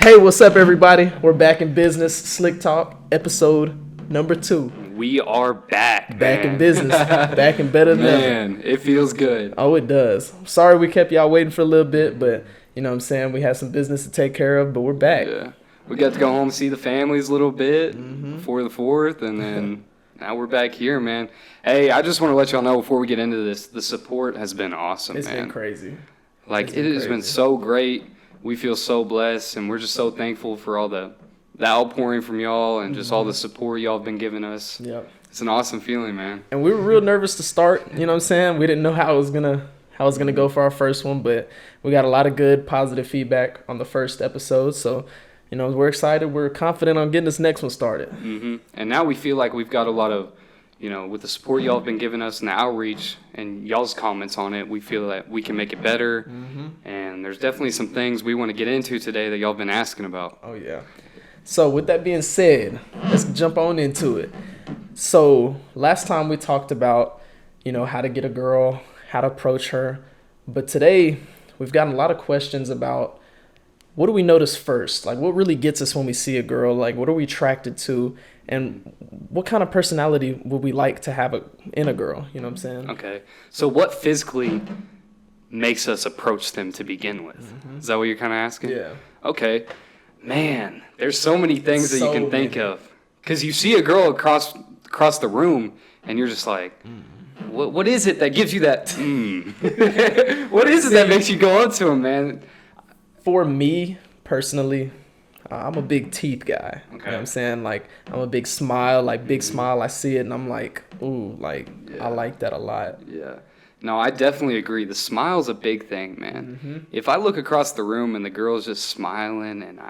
Hey, what's up, everybody? We're back in business. Slick Talk, episode number 2. We are back, man. In business. Back and better than ever. Man, it feels good. Oh, it does. Sorry we kept y'all waiting for a little bit, but you know what I'm saying? We had some business to take care of, but we're back. Yeah. We got to go home and see the families a little bit before the 4th, and then now we're back here, man. Hey, I just want to let y'all know before we get into this, the support has been awesome, It's man. been crazy. Like, it has been so great. We feel so blessed, and we're just so thankful for all the outpouring from y'all and just all the support y'all have been giving us. Yep. It's an awesome feeling, man. And we were real nervous to start, you know what I'm saying? We didn't know how it was gonna go for our first one, but we got a lot of good positive feedback on the first episode. So, you know, we're excited. We're confident on getting this next one started. And now we feel like we've got a lot of, you know, with the support y'all have been giving us and the outreach and y'all's comments on it, we feel that we can make it better. And there's definitely some things we want to get into today that y'all have been asking about. Oh, yeah. So with that being said, let's jump on into it. So last time we talked about, you know, how to get a girl, how to approach her. But today we've gotten a lot of questions about what do we notice first? Like, what really gets us when we see a girl? Like, what are we attracted to? And what kind of personality would we like to have in a girl? You know what I'm saying? Okay. So what physically makes us approach them to begin with? Is that what you're kind of asking? Yeah. Okay. Man, there's so many things that you can think many. of. Because you see a girl across the room, and you're just like, what is it that gives you that, What is it that makes you go up to him, man? For me, personally, I'm a big teeth guy. You know Okay. what I'm saying? Like, I'm a big smile, smile. I see it, and I'm like, ooh, like, I like that a lot. Yeah. No, I definitely agree. The smile's a big thing, man. If I look across the room and the girl's just smiling and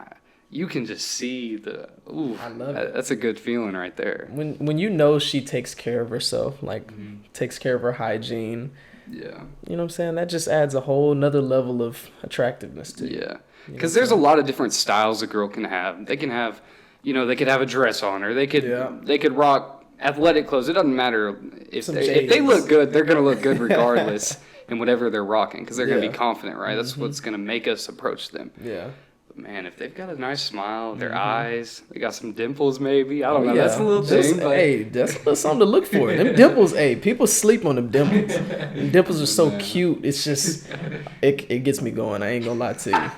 you can just see I love it. That's a good feeling right there. When you know she takes care of herself, like, takes care of her hygiene, Yeah. you know what I'm saying? That just adds a whole nother level of attractiveness to you. Yeah. Because there's a lot of different styles a girl can have. They can have, they could have a dress on, or they could rock athletic clothes. It doesn't matter if they look good, they're gonna look good regardless in whatever they're rocking, because they're gonna be confident, right? That's what's gonna make us approach them. Yeah. But man, if they've got a nice smile, their eyes, they got some dimples, maybe. I don't know. That's a little thing. But Hey, that's something to look for. Them dimples, hey, people sleep on them dimples. Them dimples are so cute. It's just, it gets me going. I ain't gonna lie to you.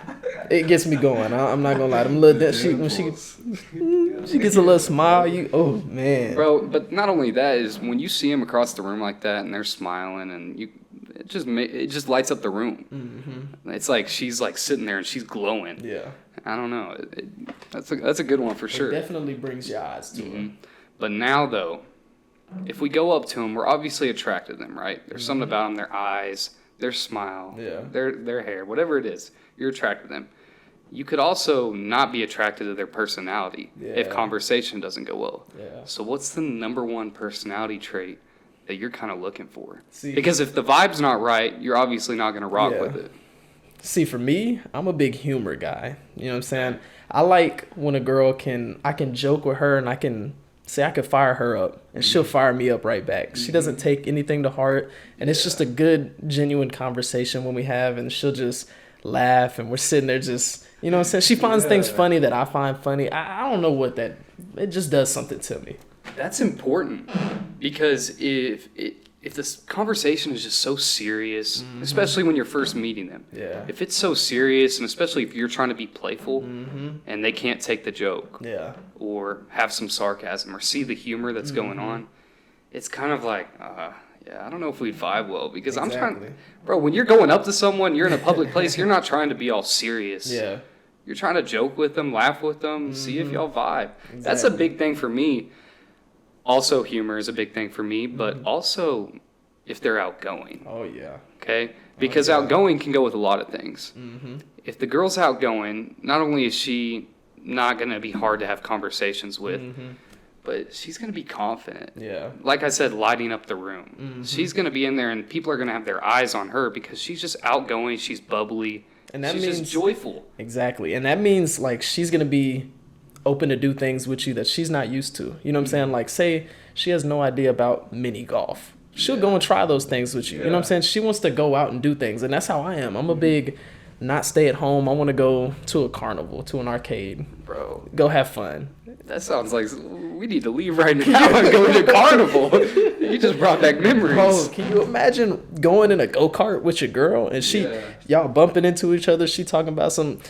It gets me going. I'm not gonna lie. Them little when she gets a little smile, oh man, bro. But not only that is when you see them across the room like that and they're smiling and it just lights up the room. It's like she's like sitting there and she's glowing. Yeah. I don't know. That's a good one for sure. It definitely brings your eyes to her. But now though, if we go up to them, we're obviously attracted to them, right? There's something about them, their eyes, their smile, their hair, whatever it is, you're attracted to them. You could also not be attracted to their personality if conversation doesn't go well. Yeah. So what's the number one personality trait that you're kind of looking for? See, because if the vibe's not right, you're obviously not going to rock with it. See, for me, I'm a big humor guy. You know what I'm saying? I like when a girl I can joke with her and I can fire her up and she'll fire me up right back. She doesn't take anything to heart, and it's just a good, genuine conversation when we have, and she'll just laugh and we're sitting there just, you know what I'm saying? She finds things funny that I find funny. I don't know what it just does something to me. That's important, because if this conversation is just so serious, especially when you're first meeting them, if it's so serious, and especially if you're trying to be playful and they can't take the joke or have some sarcasm or see the humor that's going on, it's kind of like, I don't know if we'd vibe well, because I'm trying, bro, when you're going up to someone, you're in a public place, you're not trying to be all serious. Yeah. You're trying to joke with them, laugh with them, see if y'all vibe. Exactly. That's a big thing for me. Also, humor is a big thing for me, but also if they're outgoing. Oh, yeah. Okay? Because outgoing can go with a lot of things. If the girl's outgoing, not only is she not going to be hard to have conversations with, but she's going to be confident. Yeah. Like I said, lighting up the room. She's going to be in there, and people are going to have their eyes on her because she's just outgoing, she's bubbly, and that she's means, just joyful. Exactly. And that means, like, she's going to be open to do things with you that she's not used to. You know what I'm saying? Like, say she has no idea about mini golf. She'll go and try those things with you. You know what I'm saying? She wants to go out and do things, and that's how I am. I'm a big not stay at home. I want to go to a carnival, to an arcade. Bro. Go have fun. That sounds like we need to leave right now and go to carnival. You just brought back memories. Bro, can you imagine going in a go-kart with your girl and y'all bumping into each other? She talking about I'm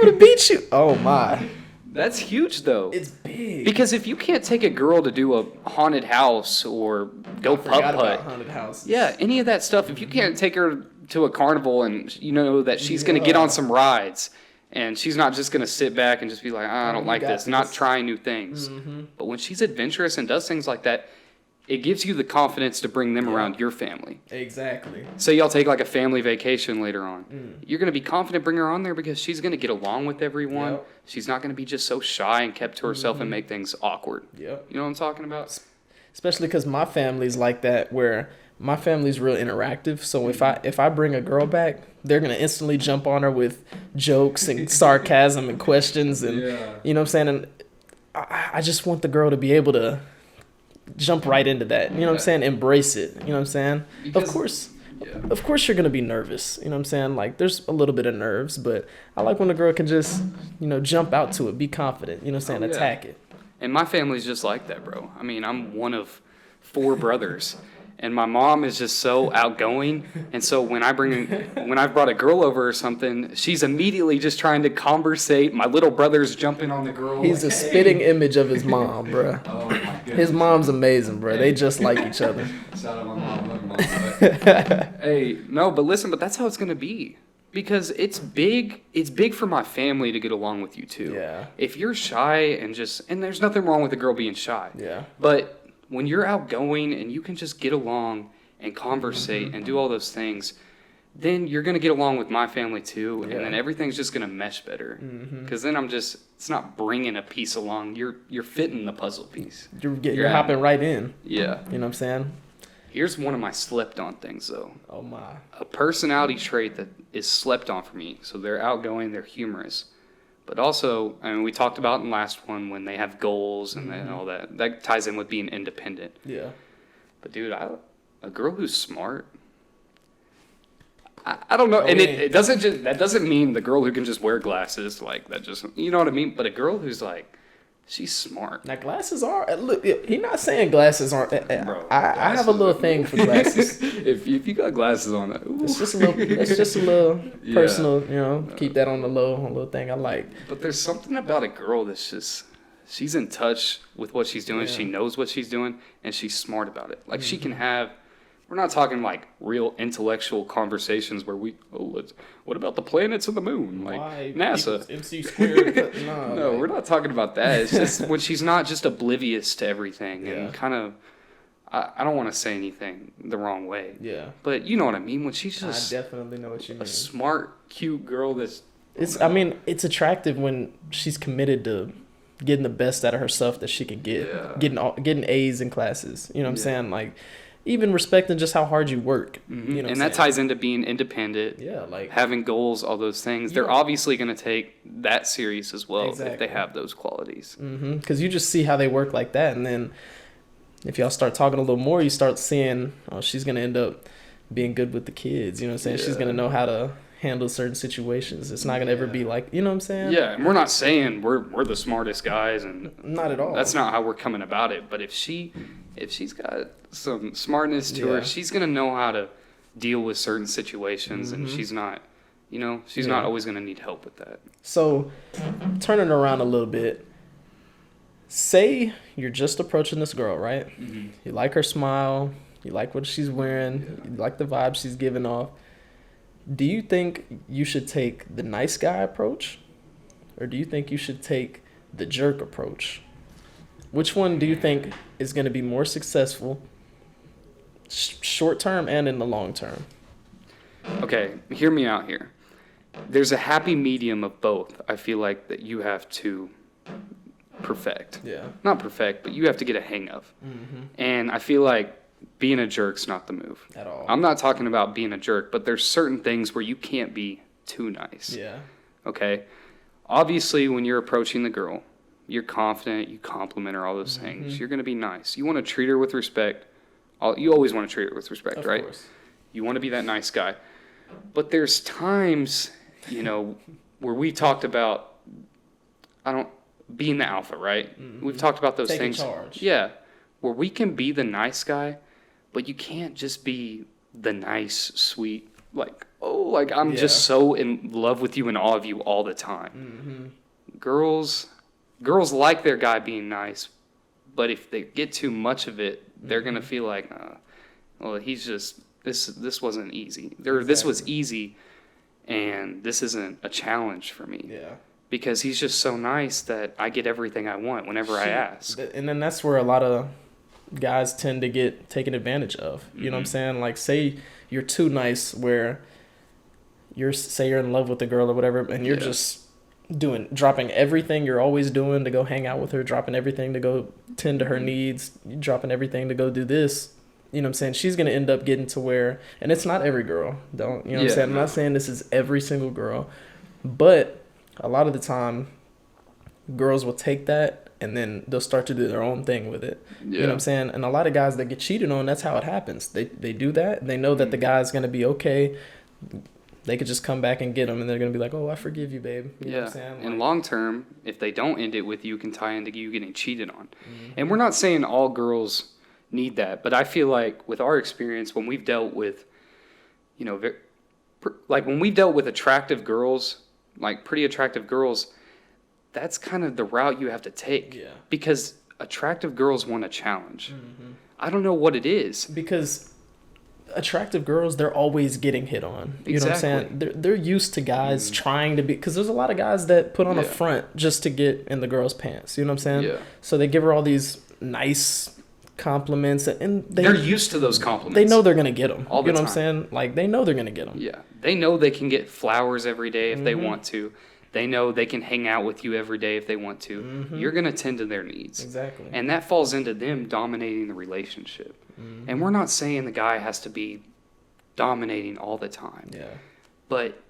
gonna beat you. Oh my. That's huge though. It's big. Because if you can't take a girl to do a haunted house or go putt-putt. Haunted houses. Yeah, any of that stuff. If you can't take her to a carnival and you know that she's gonna get on some rides. And she's not just going to sit back and just be like, I don't like this, not trying new things. Mm-hmm. But when she's adventurous and does things like that, it gives you the confidence to bring them around your family. Exactly. So y'all take like a family vacation later on. You're going to be confident bring her on there because she's going to get along with everyone. Yep. She's not going to be just so shy and kept to herself and make things awkward. Yep. You know what I'm talking about? Especially because my family's like that where my family's real interactive. So if I bring a girl back, they're going to instantly jump on her with jokes and sarcasm and questions. And you know what I'm saying? And I just want the girl to be able to jump right into that. You know what I'm saying? Embrace it. You know what I'm saying? Because, of course you're going to be nervous. You know what I'm saying? Like there's a little bit of nerves, but I like when a girl can just, jump out to it, be confident, you know what I'm saying? Attack it. And my family's just like that, bro. I mean, I'm one of 4 brothers. And my mom is just so outgoing, and so when I've brought a girl over or something, she's immediately just trying to conversate. My little brother's jumping on the girl. He's a spitting image of his mom, bro. Oh my goodness. His mom's amazing, bro. They just like each other. Shout out my mom, love mom. Hey, no, but listen, but that's how it's gonna be. Because it's big for my family to get along with you too. Yeah. If you're shy and there's nothing wrong with a girl being shy. Yeah. But when you're outgoing and you can just get along and conversate and do all those things, then you're going to get along with my family too. And then everything's just going to mesh better. Because then it's not bringing a piece along. You're fitting the puzzle piece. You're hopping right in. Yeah. You know what I'm saying? Here's one of my slept on things though. Oh my. A personality trait that is slept on for me. So they're outgoing, they're humorous. But also, I mean, we talked about in the last one when they have goals and all that. That ties in with being independent. Yeah. But dude, a girl who's smart, I don't know, and it that doesn't mean the girl who can just wear glasses like that. Just you know what I mean. But a girl who's like, she's smart. Now glasses are look. He's not saying glasses aren't. Bro, I have a little thing for glasses. if you got glasses on, it's just a little personal. You know, keep that on the low. A little thing I like. But there's something about a girl that's just she's in touch with what she's doing. Yeah. She knows what she's doing, and she's smart about it. Like she can have. We're not talking like real intellectual conversations where what about the planets and the moon? Like why NASA. MC squared. No, we're not talking about that. It's just when she's not just oblivious to everything and kind of, I don't want to say anything the wrong way. Yeah. But you know what I mean? When she's just. I definitely know what you mean. A smart, cute girl that's. It's attractive when she's committed to getting the best out of herself that she can get. Yeah. Getting A's in classes. You know what I'm saying? Like. Even respecting just how hard you work. Mm-hmm. You know, and that ties into being independent. Yeah, like having goals, all those things. They're obviously going to take that serious as well if they have those qualities. Because you just see how they work like that, and then if y'all start talking a little more, you start seeing, oh, she's going to end up being good with the kids. You know what I'm saying? Yeah. She's going to know how to handle certain situations. It's not going to ever be like, you know what I'm saying? Yeah, and we're not saying we're the smartest guys, and not at all. That's not how we're coming about it. But if she's got some smartness to her, she's going to know how to deal with certain situations, and she's not, not always going to need help with that. So, turning it around a little bit, say you're just approaching this girl, right? Mm-hmm. You like her smile, you like what she's wearing, you like the vibe she's giving off. Do you think you should take the nice guy approach, or do you think you should take the jerk approach? Which one do you think is going to be more successful, short term and in the long term? Okay, hear me out here. There's a happy medium of both. I feel like that you have to perfect. Yeah. Not perfect, but you have to get a hang of. Mm-hmm. And I feel like being a jerk's not the move. At all. I'm not talking about being a jerk, but there's certain things where you can't be too nice. Yeah. Okay? Obviously, when you're approaching the girl, you're confident, you compliment her, all those things. You're going to be nice. You want to treat her with respect. You always want to treat her with respect, right? Of course. You want to be that nice guy. But there's times you know, where we talked about, being the alpha, right? Mm-hmm. We've talked about those Taking things. Charge. Yeah. Where we can be the nice guy, but you can't just be the nice, sweet, I'm just so in love with you and all of you all the time. Mm-hmm. Girls like their guy being nice, but if they get too much of it, they're going to feel like, he's just, this wasn't easy. This was easy, and this isn't a challenge for me. Yeah. Because he's just so nice that I get everything I want whenever I ask. And then that's where a lot of guys tend to get taken advantage of. You know what I'm saying? Like, say you're too nice where you're in love with the girl or whatever, and you're just dropping everything you're always doing to go hang out with her, dropping everything to go tend to her needs, dropping everything to go do this. You know what I'm saying? She's going to end up getting to where, and it's not every girl. You know what I'm saying? I'm not saying this is every single girl, but a lot of the time, girls will take that and then they'll start to do their own thing with it. Yeah. You know what I'm saying? And a lot of guys that get cheated on, that's how it happens. They do that. They know that the guy's going to be okay. They could just come back and get them, and they're going to be like, oh, I forgive you, babe. You know what I'm saying? And long term, if they don't end it with you, can tie into you getting cheated on. Mm-hmm. And we're not saying all girls need that, but I feel like with our experience, when we've dealt with, when we've dealt with attractive girls, like pretty attractive girls, that's kind of the route you have to take. Yeah. Because attractive girls want a challenge. Mm-hmm. I don't know what it is. Because attractive girls, they're always getting hit on. You know what I'm saying? They're used to guys trying to be, because there's a lot of guys that put on a front just to get in the girl's pants. You know what I'm saying? Yeah. So they give her all these nice compliments, and they're used to those compliments. They know they're going to get them. All the time. What I'm saying? Like, they know they're going to get them. Yeah. They know they can get flowers every day if they want to. They know they can hang out with you every day if they want to. Mm-hmm. You're going to tend to their needs. Exactly. And that falls into them dominating the relationship. Mm-hmm. And we're not saying the guy has to be dominating all the time. Yeah. But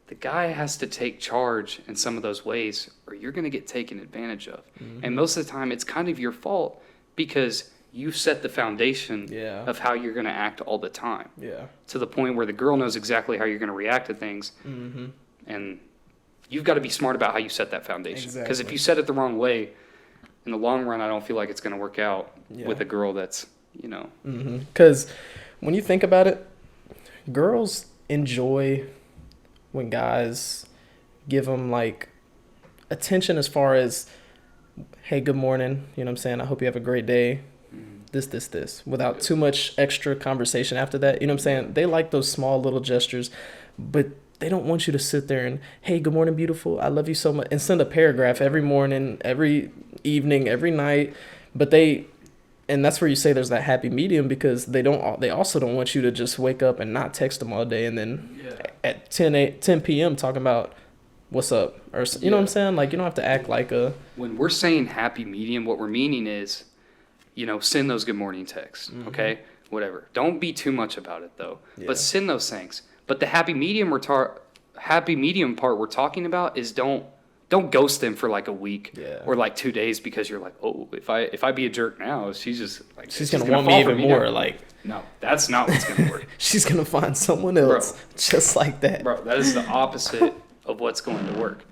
the guy has to take charge in some of those ways, or you're going to get taken advantage of. Mm-hmm. And most of the time, it's kind of your fault because you set the foundation of how you're going to act all the time. Yeah. To the point where the girl knows exactly how you're going to react to things. Mm-hmm. And you've got to be smart about how you set that foundation. Because if you set it the wrong way, in the long run, I don't feel like it's going to work out with a girl that's, Because when you think about it, girls enjoy when guys give them, like, attention as far as, hey, good morning, you know what I'm saying? I hope you have a great day. This, without too much extra conversation after that. You know what I'm saying? They like those small little gestures, but they don't want you to sit there and, hey, good morning, beautiful. I love you so much. And send a paragraph every morning, every evening, every night. And that's where you say there's that happy medium, because they also don't want you to just wake up and not text them all day and then at 10 p.m. talking about what's up. Or you know what I'm saying? Like, you don't have to act like a... When we're saying happy medium, what we're meaning is, send those good morning texts, okay? Whatever. Don't be too much about it, though. Yeah. But send those things. But the happy medium part we're talking about is don't ghost them for like a week or like 2 days, because you're like, oh, if I be a jerk now, she's just like, she's gonna want me even more. Like, no, that's not what's gonna work. She's gonna find someone else just like that. Bro, that is the opposite of what's going to work.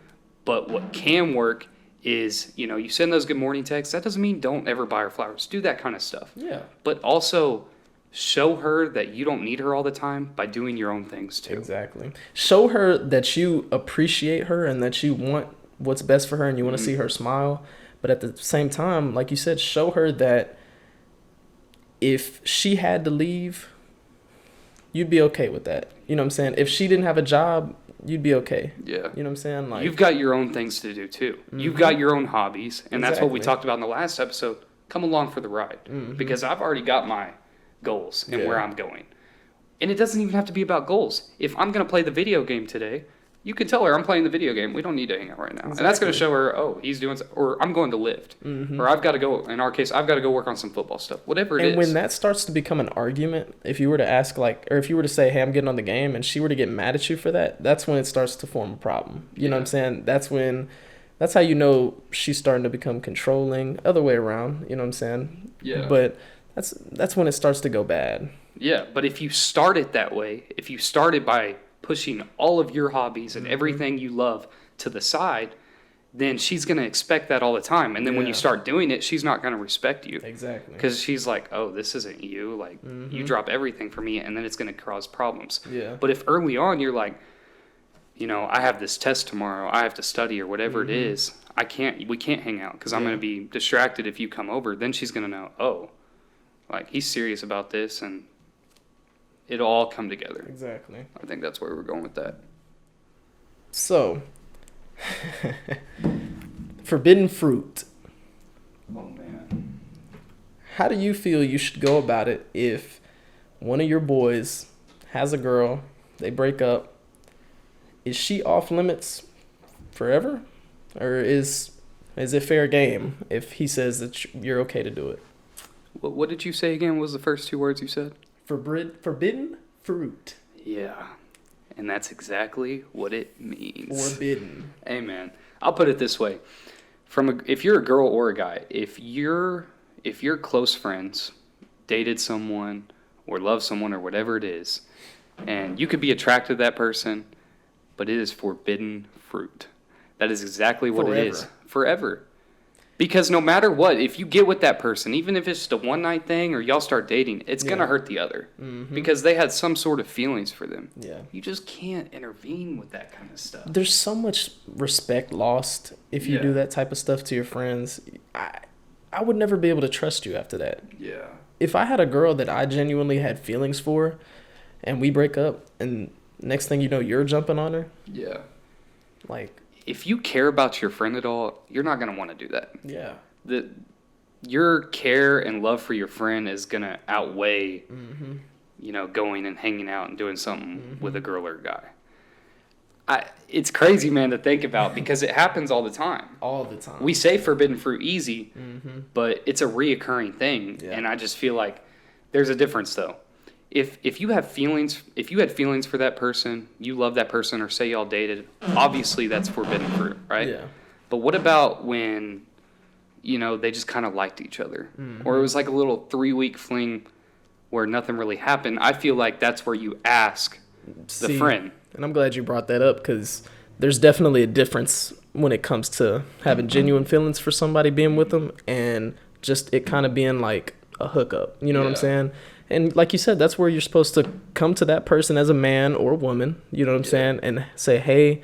But what can work is, you send those good morning texts. That doesn't mean don't ever buy her flowers. Do that kind of stuff. Yeah. But also show her that you don't need her all the time by doing your own things too. Exactly. Show her that you appreciate her and that you want what's best for her and you want to see her smile. But at the same time, like you said, show her that if she had to leave, you'd be okay with that. You know what I'm saying? If she didn't have a job, you'd be okay. Yeah. You know what I'm saying? Like, you've got your own things to do too. You've got your own hobbies, and that's what we talked about in the last episode. Come along for the ride, because I've already got my goals and where I'm going. And it doesn't even have to be about goals. If I'm going to play the video game today, you can tell her I'm playing the video game. We don't need to hang out right now. Exactly. And that's going to show her, oh, he's doing, or I'm going to lift. Or I've got to go, in our case, I've got to go work on some football stuff. Whatever it is. And when that starts to become an argument, if you were to ask, like, or if you were to say, hey, I'm getting on the game, and she were to get mad at you for that, that's when it starts to form a problem. You know what I'm saying? That's how you know she's starting to become controlling. Other way around, you know what I'm saying? Yeah. But that's when it starts to go bad. Yeah, but if you start it that way, if you start it by pushing all of your hobbies and everything you love to the side, then she's going to expect that all the time. And then when you start doing it, she's not going to respect you. Exactly. Because she's like, oh, this isn't you. Like, you drop everything for me, and then it's going to cause problems. Yeah. But if early on you're like, you know, I have this test tomorrow, I have to study or whatever it is, we can't hang out because I'm going to be distracted if you come over, then she's going to know, oh, like, he's serious about this, and it'll all come together. Exactly. I think that's where we're going with that. So, forbidden fruit. Oh, man. How do you feel you should go about it if one of your boys has a girl, they break up? Is she off limits forever? Or is it fair game if he says that you're okay to do it? What did you say again? What was the first 2 words you said? Forbidden fruit. Yeah. And that's exactly what it means. Forbidden. Amen. I'll put it this way. If you're a girl or a guy, if you're close friends, dated someone, or love someone, or whatever it is, and you could be attracted to that person, but it is forbidden fruit. That is exactly what it is. Forever. Because no matter what, if you get with that person, even if it's just a one-night thing or y'all start dating, it's going to hurt the other. Because they had some sort of feelings for them. Yeah. You just can't intervene with that kind of stuff. There's so much respect lost if you do that type of stuff to your friends. I would never be able to trust you after that. Yeah. If I had a girl that I genuinely had feelings for and we break up and next thing you know, you're jumping on her. Yeah. Like, if you care about your friend at all, you're not going to want to do that. Yeah. Your care and love for your friend is going to outweigh, you know, going and hanging out and doing something with a girl or a guy. It's crazy, man, to think about because it happens all the time. All the time. We say forbidden fruit easy, but it's a reoccurring thing. Yeah. And I just feel like there's a difference, though. If you have feelings, if you had feelings for that person, you love that person, or say y'all dated, obviously that's forbidden fruit, right? Yeah. But what about when, you know, they just kind of liked each other, or it was like a little 3-week fling where nothing really happened? I feel like that's where you ask the friend. And I'm glad you brought that up because there's definitely a difference when it comes to having genuine feelings for somebody, being with them, and just it kind of being like a hookup. You know what I'm saying? And like you said, that's where you're supposed to come to that person as a man or woman, you know what I'm saying, and say, hey,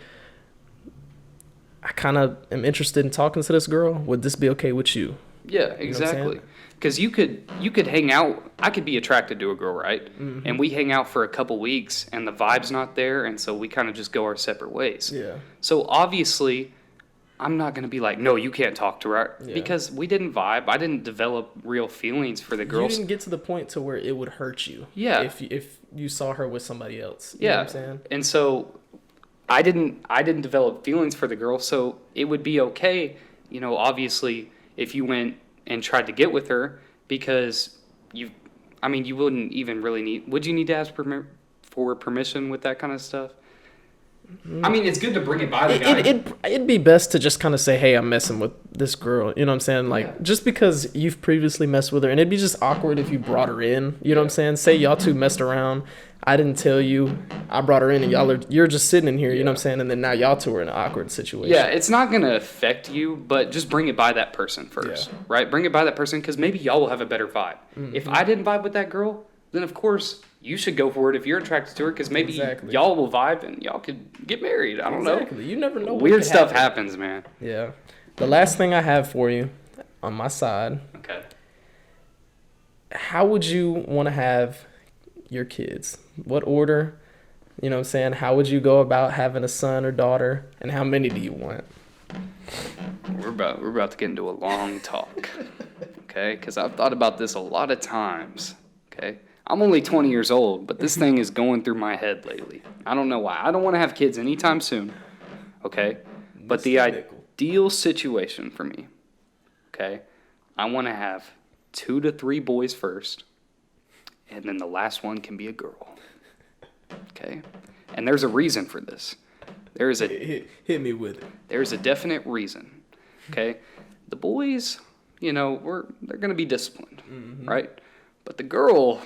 I kind of am interested in talking to this girl. Would this be okay with you? Yeah, exactly. Because you could hang out. I could be attracted to a girl, right? And we hang out for a couple weeks, and the vibe's not there, and so we kind of just go our separate ways. Yeah. So obviously, I'm not going to be like, no, you can't talk to her, because we didn't vibe. I didn't develop real feelings for the girl. You didn't get to the point to where it would hurt you. Yeah. If you saw her with somebody else. You yeah. know what I'm saying? And so I didn't develop feelings for the girl, so it would be okay, you know, obviously, if you went and tried to get with her, because you wouldn't even really would you need to ask for permission with that kind of stuff? I mean, it's good to bring it by the guy. It'd be best to just kind of say, hey, I'm messing with this girl. You know what I'm saying? Like, just because you've previously messed with her. And it'd be just awkward if you brought her in. You know what I'm saying? Say y'all two messed around. I didn't tell you. I brought her in and you're just sitting in here. You know what I'm saying? And then now y'all two are in an awkward situation. Yeah, it's not going to affect you, but just bring it by that person first. Right? Bring it by that person because maybe y'all will have a better vibe. If I didn't vibe with that girl, then of course you should go for it if you're attracted to her because maybe y'all will vibe and y'all could get married. I don't know. You never know. Weird stuff happens, man. Yeah. The last thing I have for you on my side. Okay. How would you want to have your kids? What order? You know what I'm saying? How would you go about having a son or daughter? And how many do you want? We're about to get into a long talk. Okay? Because I've thought about this a lot of times. Okay? I'm only 20 years old, but this thing is going through my head lately. I don't know why. I don't want to have kids anytime soon, okay? But the ideal situation for me, okay, I want to have 2 to 3 boys first, and then the last one can be a girl, okay? And there's a reason for this. There is a hit me with it. There's a definite reason, okay? The boys, you know, they're going to be disciplined, right? But the girl,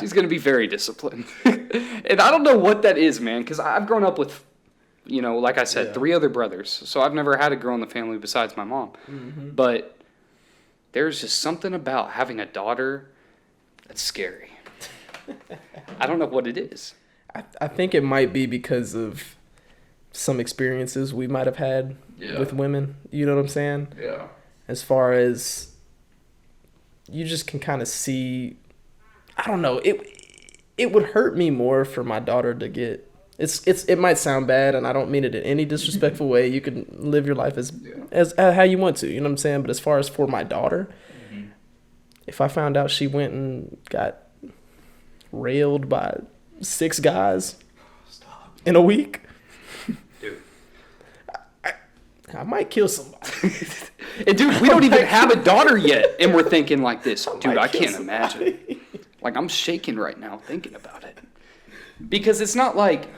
She's going to be very disciplined. And I don't know what that is, man, because I've grown up with, like I said, 3 other brothers. So I've never had a girl in the family besides my mom. Mm-hmm. But there's just something about having a daughter that's scary. I don't know what it is. I think it might be because of some experiences we might have had with women. You know what I'm saying? Yeah. As far as you just can kind of see, I don't know. It would hurt me more for my daughter to get. It might sound bad, and I don't mean it in any disrespectful way. You can live your life as how you want to. You know what I'm saying? But as far as for my daughter, if I found out she went and got railed by 6 guys in a week, dude, I might kill somebody. And dude, we don't even have a daughter yet, and we're thinking like this. Dude, I can't imagine. Like, I'm shaking right now thinking about it. Because it's not like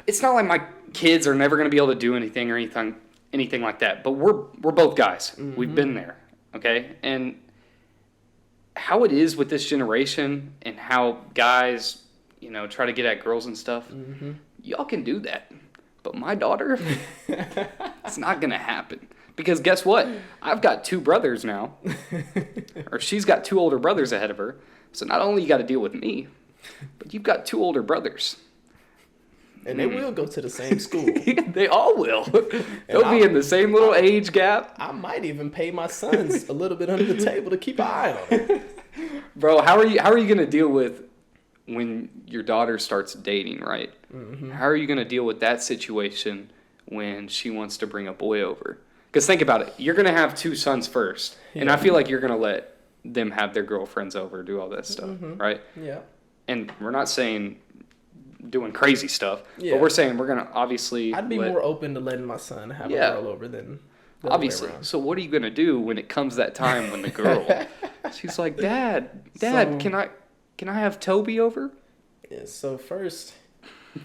my kids are never going to be able to do anything or anything like that. But we're both guys. Mm-hmm. We've been there, okay? And how it is with this generation and how guys, try to get at girls and stuff, y'all can do that. But my daughter, it's not going to happen. Because guess what? I've got 2 brothers now. Or she's got 2 older brothers ahead of her. So not only you got to deal with me, but you've got 2 older brothers. And they will go to the same school. They all will. They'll be in the same little age gap. I might even pay my sons a little bit under the table to keep an eye on them. Bro, how are you going to deal with when your daughter starts dating, right? Mm-hmm. How are you going to deal with that situation when she wants to bring a boy over? Because think about it. You're going to have 2 sons first. Yeah. And I feel like you're going to let them have their girlfriends over, do all that stuff, right? Yeah. And we're not saying doing crazy stuff, but we're saying we're going to obviously... I'd be more open to letting my son have a girl over than obviously. So what are you going to do when it comes that time when the girl... She's like, Dad, can I have Toby over? Yeah, so first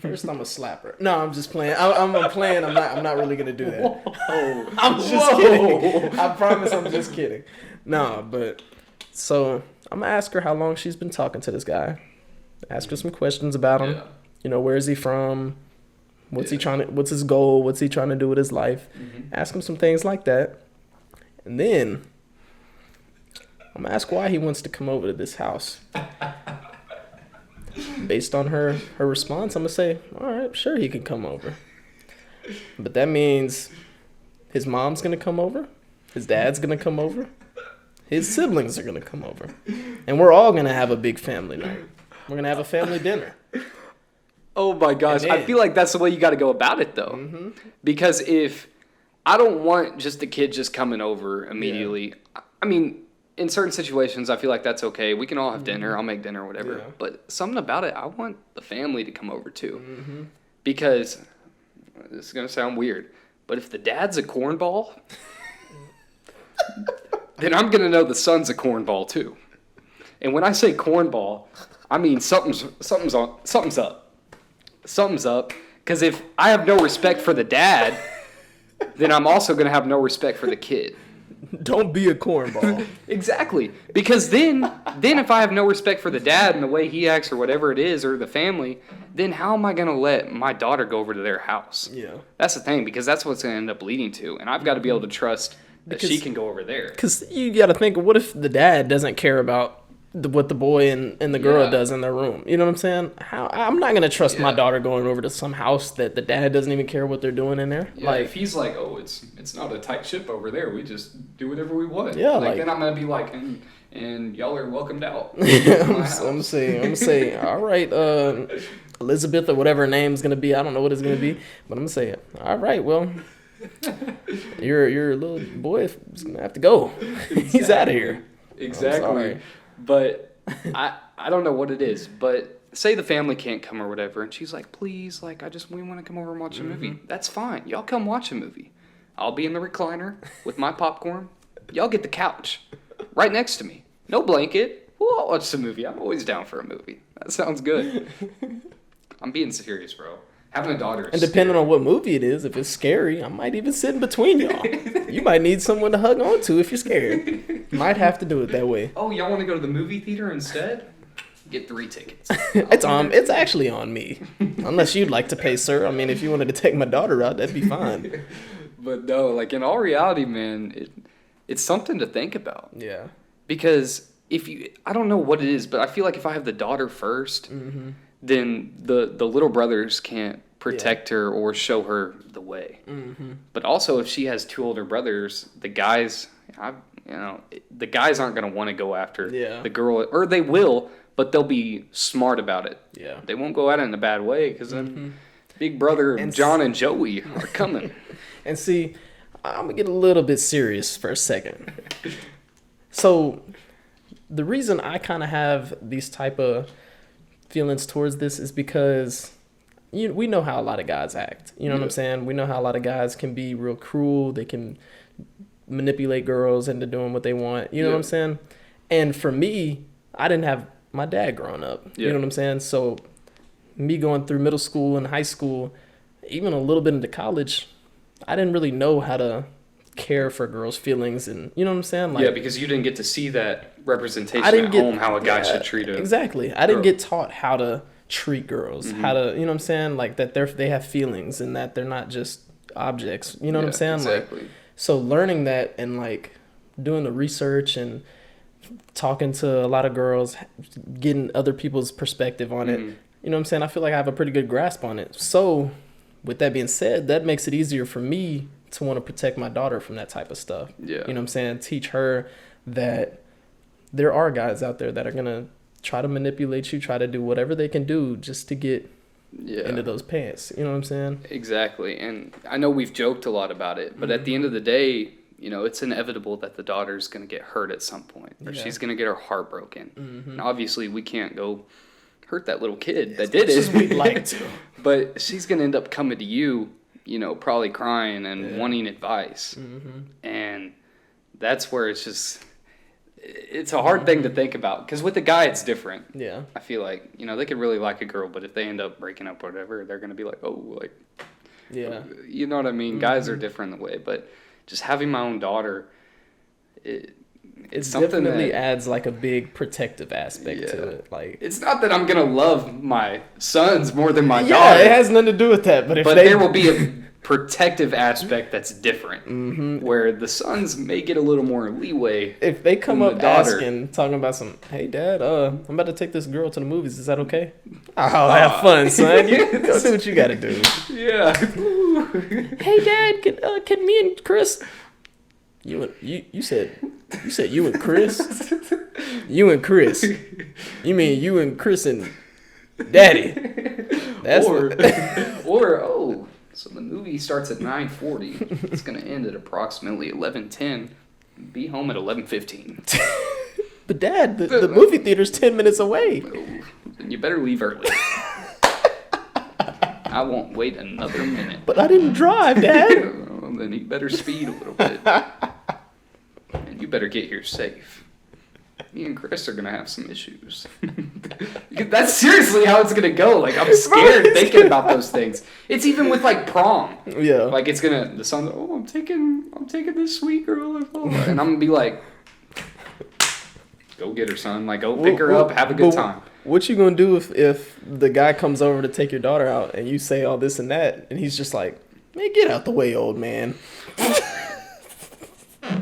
I'm a slapper. No, I'm just playing. I'm playing. I'm not really going to do that. Whoa. I'm just kidding. I promise I'm just kidding. No, but... So I'm going to ask her how long she's been talking to this guy. Ask her some questions about him. Yeah. Where is he from? What's his goal? What's he trying to do with his life? Mm-hmm. Ask him some things like that. And then I'm going to ask why he wants to come over to this house. Based on her response, I'm going to say, all right, sure, he can come over. But that means his mom's going to come over. His dad's going to come over. His siblings are going to come over. And we're all going to have a big family night. We're going to have a family dinner. Oh, my gosh. I feel like that's the way you got to go about it, though. Mm-hmm. Because if I don't want just the kid just coming over immediately. Yeah. I mean, in certain situations, I feel like that's okay. We can all have dinner. I'll make dinner or whatever. Yeah. But something about it, I want the family to come over, too. Mm-hmm. Because, this is going to sound weird, but if the dad's a cornball... then I'm going to know the son's a cornball, too. And when I say cornball, I mean something's up. Something's up. Because if I have no respect for the dad, then I'm also going to have no respect for the kid. Don't be a cornball. Exactly. Because then if I have no respect for the dad and the way he acts or whatever it is, or the family, then how am I going to let my daughter go over to their house? Yeah. That's the thing, because that's what's going to end up leading to. And I've got to be able to trust... Because she can go over there. Because you got to think, what if the dad doesn't care about what the boy and the girl does in their room? You know what I'm saying? I'm not going to trust my daughter going over to some house that the dad doesn't even care what they're doing in there. Yeah, if he's like, oh, it's not a tight ship over there. We just do whatever we want. Yeah, then I'm going to be like, and y'all are welcomed out. I'm saying, all right, Elizabeth or whatever her name's going to be. I don't know what it's going to be. But I'm going to say, all right, well... your little boy is gonna have to go. Exactly. He's out of here. Exactly. But I don't know what it is. But say the family can't come or whatever, and she's like, please, we want to come over and watch a movie. That's fine. Y'all come watch a movie. I'll be in the recliner with my popcorn. Y'all get the couch right next to me. No blanket. We'll all watch the movie. I'm always down for a movie. That sounds good. I'm being serious, bro. Having a daughter is And depending on what movie it is, if it's scary, I might even sit in between y'all. You might need someone to hug on to if you're scared. Might have to do it that way. Oh, y'all want to go to the movie theater instead? get 3 tickets. It's actually on me. Unless you'd like to pay, sir. I mean, if you wanted to take my daughter out, that'd be fine. But no, like in all reality, man, it's something to think about. Yeah. Because I don't know what it is, but I feel like if I have the daughter first, then the little brothers can't protect her or show her the way. But also, if she has 2 older brothers, the guys aren't going to want to go after the girl, or they will, but they'll be smart about it. Yeah. They won't go at it in a bad way, because then Big Brother John and Joey are coming. And see, I'm going to get a little bit serious for a second. So, the reason I kind of have these type of feelings towards this is because we know how a lot of guys act. You know what I'm saying? We know how a lot of guys can be real cruel. They can manipulate girls into doing what they want. You know what I'm saying? And for me, I didn't have my dad growing up. You know what I'm saying? So, me going through middle school and high school, even a little bit into college, I didn't really know how to care for girls' feelings, and you know what I'm saying? Like, because you didn't get to see that representation at home, how a guy should treat a exactly. I didn't get taught how to treat girls, how to, you know what I'm saying? Like that they have feelings and that they're not just objects. You know what I'm saying? Exactly. Like, so learning that and like doing the research and talking to a lot of girls, getting other people's perspective on it. You know what I'm saying? I feel like I have a pretty good grasp on it. So, with that being said, that makes it easier for me to want to protect my daughter from that type of stuff. Yeah. You know what I'm saying? Teach her that there are guys out there that are going to try to manipulate you, try to do whatever they can do just to get into those pants. You know what I'm saying? Exactly. And I know we've joked a lot about it, but at the end of the day, you know, it's inevitable that the daughter's going to get hurt at some point, or she's going to get her heart broken. And obviously, we can't go hurt that little kid that did it. We'd like to. But she's going to end up coming to you, you know, probably crying and wanting advice. And that's where it's a hard thing to think about. Because with the guy, it's different. Yeah. I feel like, you know, they could really like a girl, but if they end up breaking up or whatever, they're going to be like, oh, like, yeah. You know what I mean? Guys are different in the way. But just having my own daughter, it definitely adds like a big protective aspect to it. Like, it's not that I'm gonna love my sons more than my daughter. Yeah, it has nothing to do with that. But there will be a protective aspect that's different, where the sons may get a little more leeway. If they come up asking, talking about hey dad, I'm about to take this girl to the movies. Is that okay? Oh, have fun, son. Go do what you gotta do. Yeah. Hey dad, can me and Chris? You said you and Chris? You and Chris. You mean you and Chris and Daddy. That's so the movie starts at 9:40. It's going to end at approximately 11:10. Be home at 11:15. But Dad, the movie theater's 10 minutes away. Then you better leave early. I won't wait another minute. But I didn't drive, Dad. Then you better speed a little bit. And you better get here safe. Me and Chris are going to have some issues. That's seriously how it's going to go. Like, I'm scared thinking about those things. It's even with, like, prom. Yeah. Like, it's going to, the son's, I'm taking this sweet girl. And I'm going to be like, go get her, son. Like, go pick her up, have a good time. What you going to do if the guy comes over to take your daughter out and you say all this and that, and he's just like, man, get out the way, old man. Are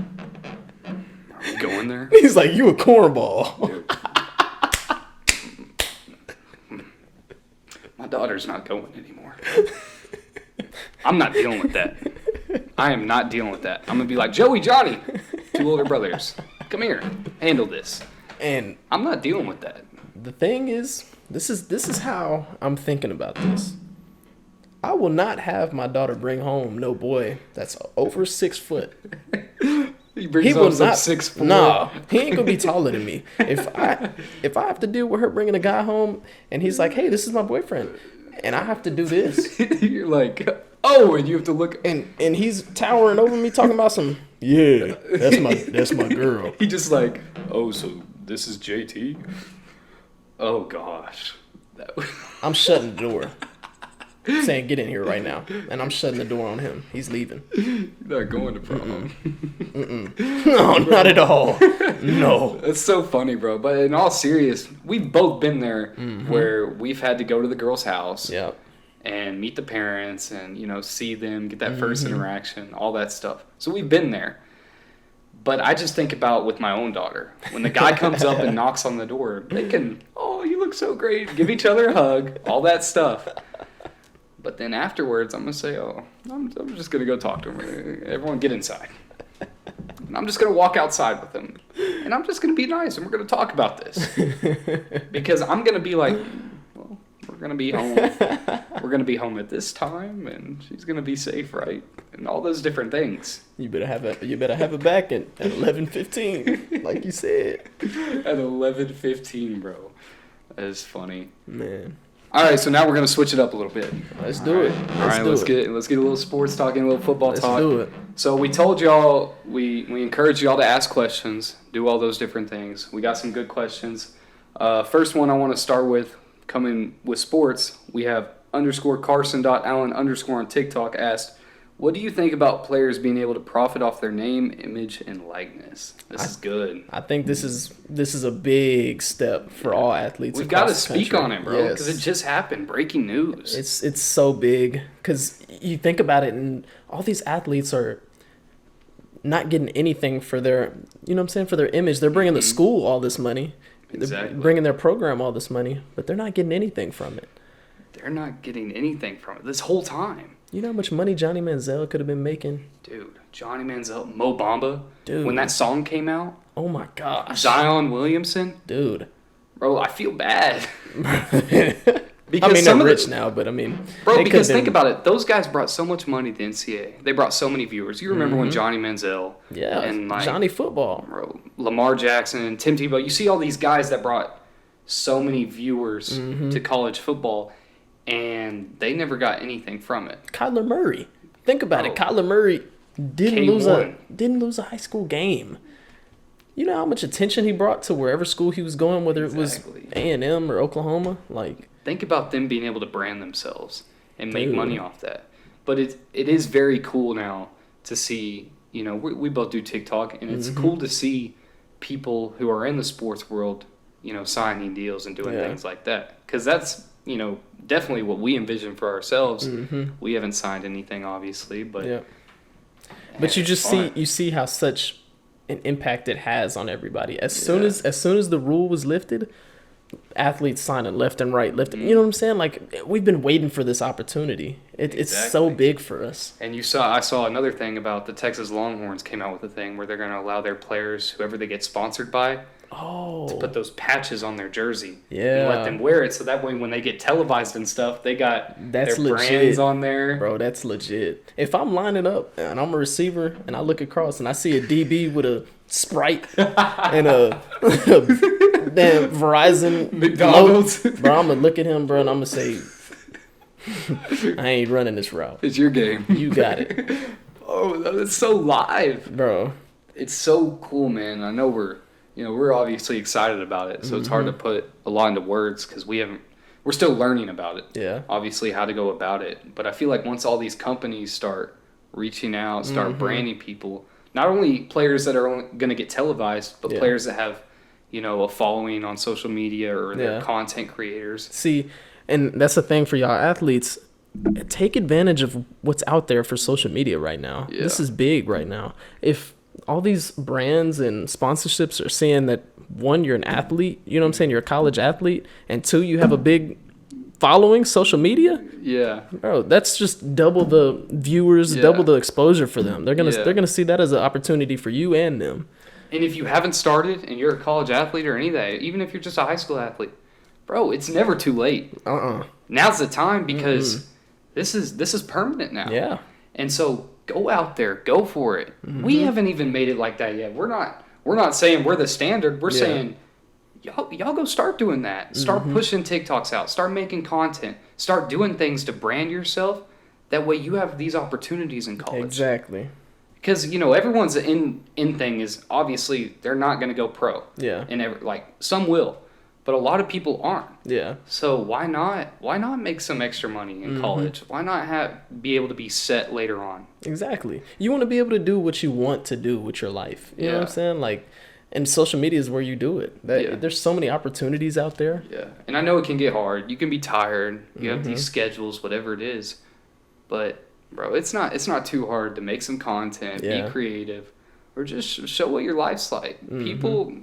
we going there? He's like, you a cornball. My daughter's not going anymore. I'm not dealing with that. I am not dealing with that. I'm going to be like, Joey, Johnny, 2 older brothers. Come here. Handle this. And I'm not dealing with that. The thing is, this is how I'm thinking about this. I will not have my daughter bring home no boy that's over 6 foot. He will not 6 foot. No, he ain't gonna be taller than me. If I have to deal with her bringing a guy home and he's like, hey, this is my boyfriend, and I have to do this, you're like, oh, and you have to look, and he's towering over me talking about some, yeah, that's my girl. He just like, oh, so this is JT. Oh gosh, I'm shutting the door. saying, "Get in here right now," and I'm shutting the door on him. He's leaving. You're not going to prom. No, not at all. No. It's so funny, bro. But in all serious, we've both been there where we've had to go to the girl's house. Yep. And meet the parents and, see them, get that first interaction, all that stuff. So we've been there. But I just think about with my own daughter. When the guy comes up and knocks on the door, they can, "Oh, you look so great," give each other a hug, all that stuff. But then afterwards, I'm going to say, "Oh, I'm just going to go talk to him. Everyone get inside." And I'm just going to walk outside with him. And I'm just going to be nice and we're going to talk about this. Because I'm going to be like, well, we're going to be home. We're going to be home at this time, and she's going to be safe, right? And all those different things. You better have it back at 11:15, like you said. At 11:15, bro. That is funny. Man. All right, so now we're going to switch it up a little bit. Let's do it. All right, let's get a little sports talk and a little football talk. Let's do it. So we told y'all, we encourage y'all to ask questions, do all those different things. We got some good questions. First one I want to start with, coming with sports, we have _Carson.Allen_ on TikTok asked, "What do you think about players being able to profit off their name, image, and likeness?" This is good. I think this is a big step for all athletes. We've got to speak on it, bro, because it just happened. Breaking news. It's so big because you think about it, and all these athletes are not getting anything for their, for their image. They're bringing the school all this money. Exactly. They're bringing their program all this money, but they're not getting anything from it. They're not getting anything from it this whole time. You know how much money Johnny Manziel could have been making? Dude, Johnny Manziel, Mo Bamba. Dude. When that song came out. Oh my gosh. Zion Williamson. Dude. Bro, I feel bad. Because they're rich now, but Bro, because think about it. Those guys brought so much money to the NCAA. They brought so many viewers. You remember when Johnny Manziel. Yeah, and Johnny Football. Bro, Lamar Jackson and Tim Tebow. You see all these guys that brought so many viewers to college football, and they never got anything from it. Kyler Murray. Think about it. Kyler Murray didn't lose a high school game. You know how much attention he brought to wherever school he was going, whether it was A&M or Oklahoma? Think about them being able to brand themselves and make money off that. But it is very cool now to see, we both do TikTok, and it's cool to see people who are in the sports world, signing deals and doing things like that. Because that's, definitely what we envision for ourselves. We haven't signed anything, obviously, but... Yeah. But you just see how such an impact it has on everybody. As soon as the rule was lifted, athletes signing left and right. You know what I'm saying? We've been waiting for this opportunity. It's so big for us. And I saw another thing about the Texas Longhorns came out with a thing where they're going to allow their players, whoever they get sponsored by, to put those patches on their jersey. And let them wear it, so that way when they get televised and stuff, they got their brands on there. Bro, that's legit. If I'm lining up and I'm a receiver and I look across and I see a DB with a Sprite and a damn Verizon McDonald's, bro, I'm gonna look at him, bro, and I'm gonna say, I ain't running this route. It's your game. You got it. Oh, that's so live, bro. It's so cool, man. I know we're obviously excited about it, so it's hard to put a lot into words because we're still learning about it. Yeah. Obviously, how to go about it. But I feel like once all these companies start reaching out, start branding people, not only players that are going to get televised, but players that have, a following on social media or they're content creators. See, and that's the thing for y'all athletes. Take advantage of what's out there for social media right now. Yeah. This is big right now. If all these brands and sponsorships are saying that, one, you're an athlete, you know what I'm saying, you're a college athlete, and two, you have a big following, social media. Yeah. Bro, that's just double the viewers, double the exposure for them. They're gonna see that as an opportunity for you and them. And if you haven't started and you're a college athlete or any of that, even if you're just a high school athlete, bro, it's never too late. Now's the time because this is permanent now. Yeah. And so go out there, go for it. We haven't even made it like that yet. We're not saying we're the standard. We're saying y'all go start doing that. Start pushing TikToks out. Start making content. Start doing things to brand yourself. That way you have these opportunities in college. Exactly. Because, everyone's in thing is obviously they're not going to go pro. Yeah. And some will. but a lot of people aren't. Yeah. So why not make some extra money in college? Why not be able to be set later on? Exactly. You want to be able to do what you want to do with your life. You know what I'm saying? Like, and social media is where you do it. There's so many opportunities out there. Yeah. And I know it can get hard. You can be tired. You have these schedules, whatever it is. But bro, it's not too hard to make some content, be creative, or just show what your life's like. People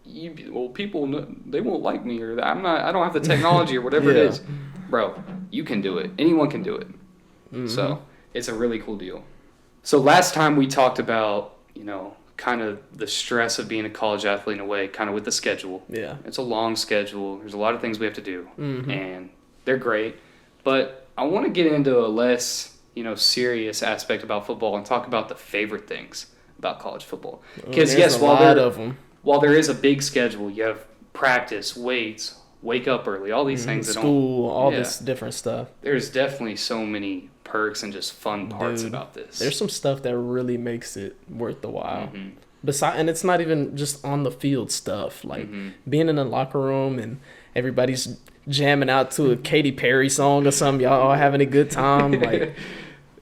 they won't like me, or I don't have the technology or whatever it is. Bro, you can do it. Anyone can do it. So it's a really cool deal. So last time we talked about, kind of the stress of being a college athlete in a way, kind of with the schedule. Yeah. It's a long schedule. There's a lot of things we have to do, and they're great. But I want to get into a less, serious aspect about football and talk about the favorite things about college football. Because while there is a big schedule, you have practice, weights, wake up early, all these things. School, all this different stuff. There's definitely so many perks and just fun parts about this. There's some stuff that really makes it worth the while. And it's not even just on the field stuff. Like being in the locker room and everybody's jamming out to a Katy Perry song or something. Y'all all having a good time. Like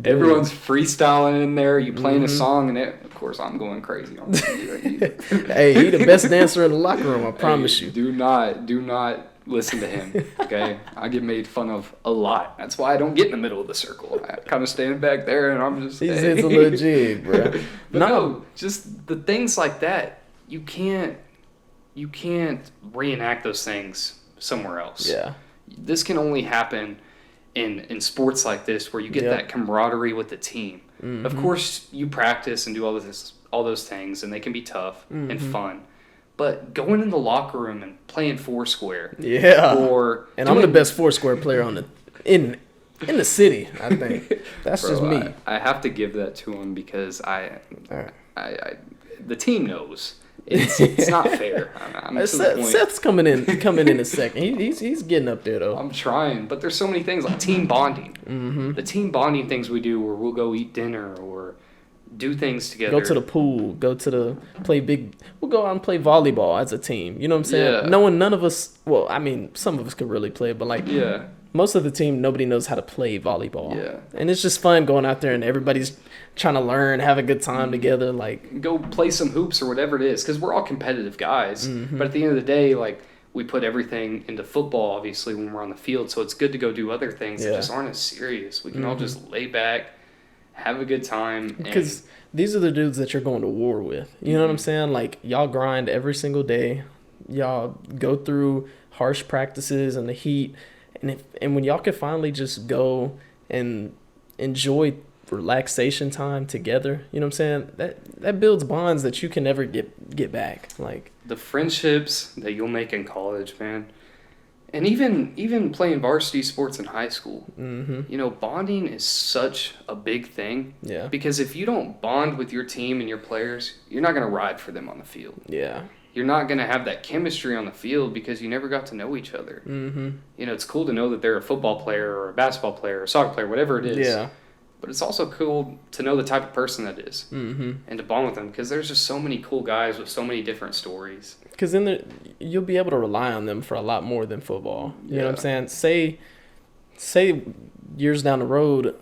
everyone's freestyling in there. You playing a song, and of course I'm going crazy on Hey, he the best dancer in the locker room. I promise you. Do not listen to him. Okay, I get made fun of a lot. That's why I don't get in the middle of the circle. I kind of stand back there, and I'm just. He's a little jig, bro. But no, just the things like that. You can't reenact those things somewhere else. Yeah. This can only happen in sports like this, where you get that camaraderie with the team. Of course, you practice and do all those things, and they can be tough and fun. But going in the locker room and playing Foursquare, I'm the best Foursquare player in the city. I think that's just me. I have to give that to him because the team knows. It's not fair. Seth's coming in a second. He's getting up there though. I'm trying, but there's so many things like team bonding. The team bonding things we do, where we'll go eat dinner or do things together. Go to the pool. We'll go out and play volleyball as a team. You know what I'm saying? Yeah. None of us. Well, I mean, some of us could really play, but most of the team, nobody knows how to play volleyball. Yeah. And it's just fun going out there and everybody's trying to learn, have a good time together. Like, go play some hoops or whatever it is, because we're all competitive guys. But at the end of the day, we put everything into football, obviously, when we're on the field. So it's good to go do other things that just aren't as serious. We can all just lay back, have a good time. Because these are the dudes that you're going to war with. You know what I'm saying? Like, y'all grind every single day. Y'all go through harsh practices and the heat. And when y'all can finally just go and enjoy relaxation time together, you know what I'm saying? That builds bonds that you can never get back. Like the friendships that you'll make in college, man. And even playing varsity sports in high school. Bonding is such a big thing. Yeah. Because if you don't bond with your team and your players, you're not going to ride for them on the field. Yeah. You're not going to have that chemistry on the field because you never got to know each other. It's cool to know that they're a football player or a basketball player or a soccer player, whatever it is. Yeah. But it's also cool to know the type of person that is and to bond with them, because there's just so many cool guys with so many different stories. Because then you'll be able to rely on them for a lot more than football. You know what I'm saying? Say years down the road,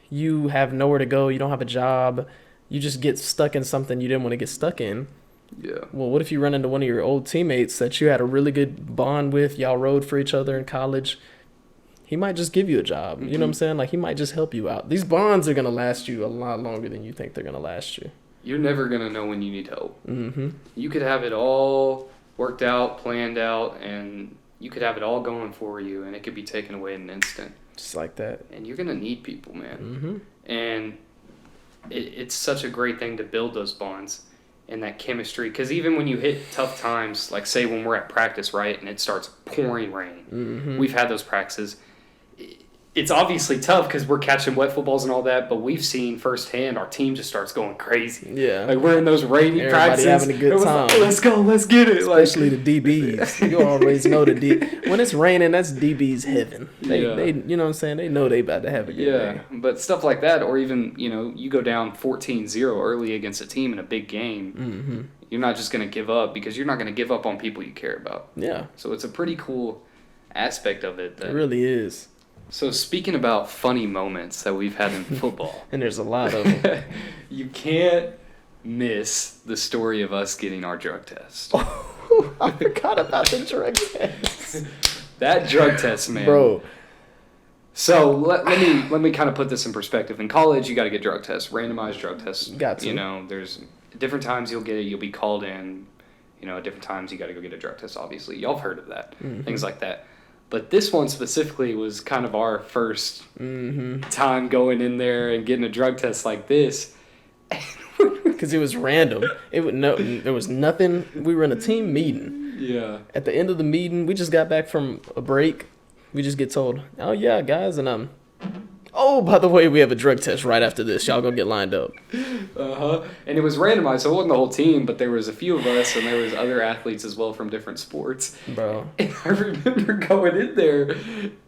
you have nowhere to go, you don't have a job, you just get stuck in something you didn't want to get stuck in. Yeah. Well, what if you run into one of your old teammates that you had a really good bond with, y'all rode for each other in college? He might just give you a job. You know what I'm saying? Like, he might just help you out. These bonds are going to last you a lot longer than you think they're going to last you. You're never going to know when you need help. You could have it all worked out, planned out, and you could have it all going for you, and it could be taken away in an instant. Just like that. And you're going to need people, man. And it's such a great thing to build those bonds and that chemistry. Because even when you hit tough times, like say when we're at practice, right, and it starts pouring rain. We've had those practices. it's obviously tough because we're catching wet footballs and all that, but we've seen firsthand our team just starts going crazy. Yeah. Like, we're in those rainy Everybody practices. having a good time. Like, let's go, let's get it. Especially the DBs. You always know when it's raining, that's DB's heaven. They you know what I'm saying? They know they about to have a good day. But stuff like that, or even, you go down 14-0 early against a team in a big game. Mm-hmm. You're not just going to give up because you're not going to give up on people you care about. Yeah. So it's a pretty cool aspect of it. It really is. So speaking about funny moments that we've had in football. And there's a lot of them. You can't miss the story of us getting our drug test. Oh, I forgot about the drug test. That drug test, man. Bro. So let me kind of put this in perspective. In college, you got to get drug tests, randomized drug tests. Got to. There's different times you'll get it. You'll be called in. At different times you got to go get a drug test, obviously. Y'all have heard of that. Mm-hmm. Things like that. But this one specifically was kind of our first time going in there and getting a drug test like this. Because it was random. There was nothing. We were in a team meeting. Yeah. At the end of the meeting, we just got back from a break. We just get told, "Oh yeah, guys, and oh, by the way, we have a drug test right after this. Y'all gonna get lined up." And it was randomized, so it wasn't the whole team, but there was a few of us, and there was other athletes as well from different sports. Bro. And I remember going in there,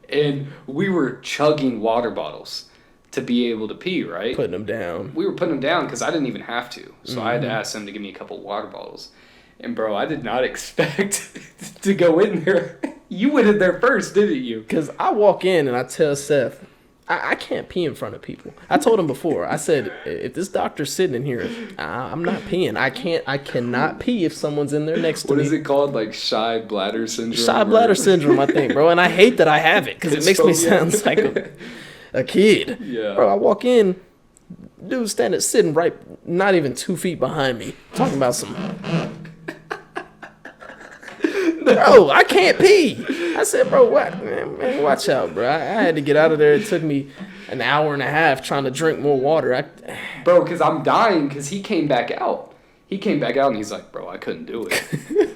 and we were chugging water bottles to be able to pee, right? Putting them down. We were putting them down because I didn't even have to. So I had to ask them to give me a couple water bottles. And, bro, I did not expect to go in there. You went in there first, didn't you? Because I walk in and I tell Seth, I can't pee in front of people. I told him before. I said, if this doctor's sitting in here, I'm not peeing. I cannot pee if someone's in there next to me. What is it called? Like shy bladder syndrome? Shy bladder syndrome, I think, bro. And I hate that I have it because it makes me sound like a kid. Yeah. Bro, I walk in, dude sitting right, not even 2 feet behind me, talking about some... Bro, I can't pee. I said, bro, what? Man, watch out, bro. I had to get out of there. It took me an hour and a half trying to drink more water. Bro, because I'm dying because he came back out. He came back out and he's like, bro, I couldn't do it.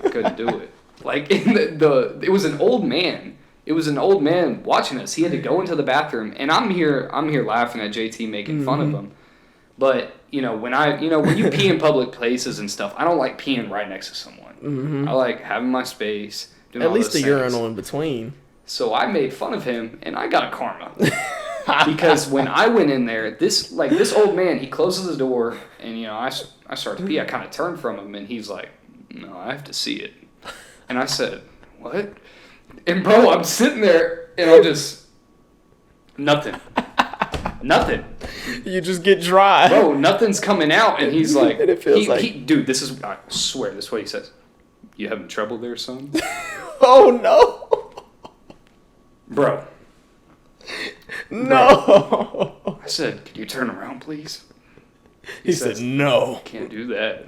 I couldn't do it. Like, it was an old man. It was an old man watching us. He had to go into the bathroom. And I'm here laughing at JT making fun of him. But, when you pee in public places and stuff, I don't like peeing right next to someone. Mm-hmm. I like having my space. At least a urinal in between. So I made fun of him, and I got a karma. Because when I went in there, this old man, he closes the door, and, I start to pee. I kind of turned from him, and he's like, no, I have to see it. And I said, what? And, bro, I'm sitting there, and I'm just, nothing. Nothing. You just get dry. Bro, nothing's coming out, and he's like, and it feels dude, I swear, this is what he says. You having trouble there, son? Oh, no. Bro. No. Bro. I said, can you turn around, please? He said, no. Can't do that.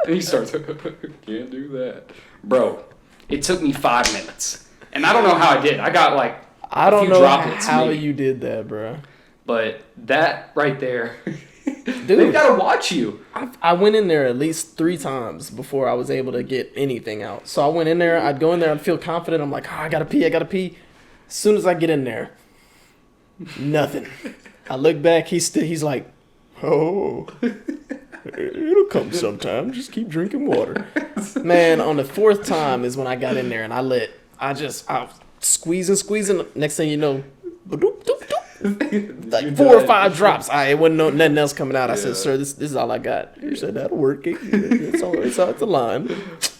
And he starts, can't do that. Bro, it took me 5 minutes. And I don't know how I did. I got like I don't know how maybe. you did that, bro. But that right there, dude, they gotta watch you. I went in there at least 3 times before I was able to get anything out. So I went in there, I'd go in there, I'd feel confident. I'm like, I gotta pee. As soon as I get in there, nothing. I look back, he's like, oh, it'll come sometime. Just keep drinking water. Man, on the 4th time is when I got in there and I was squeezing. Next thing you know, like 4 or 5 drops. It wasn't nothing else coming out. I said, sir, this is all I got. He said, that'll work. It's a line.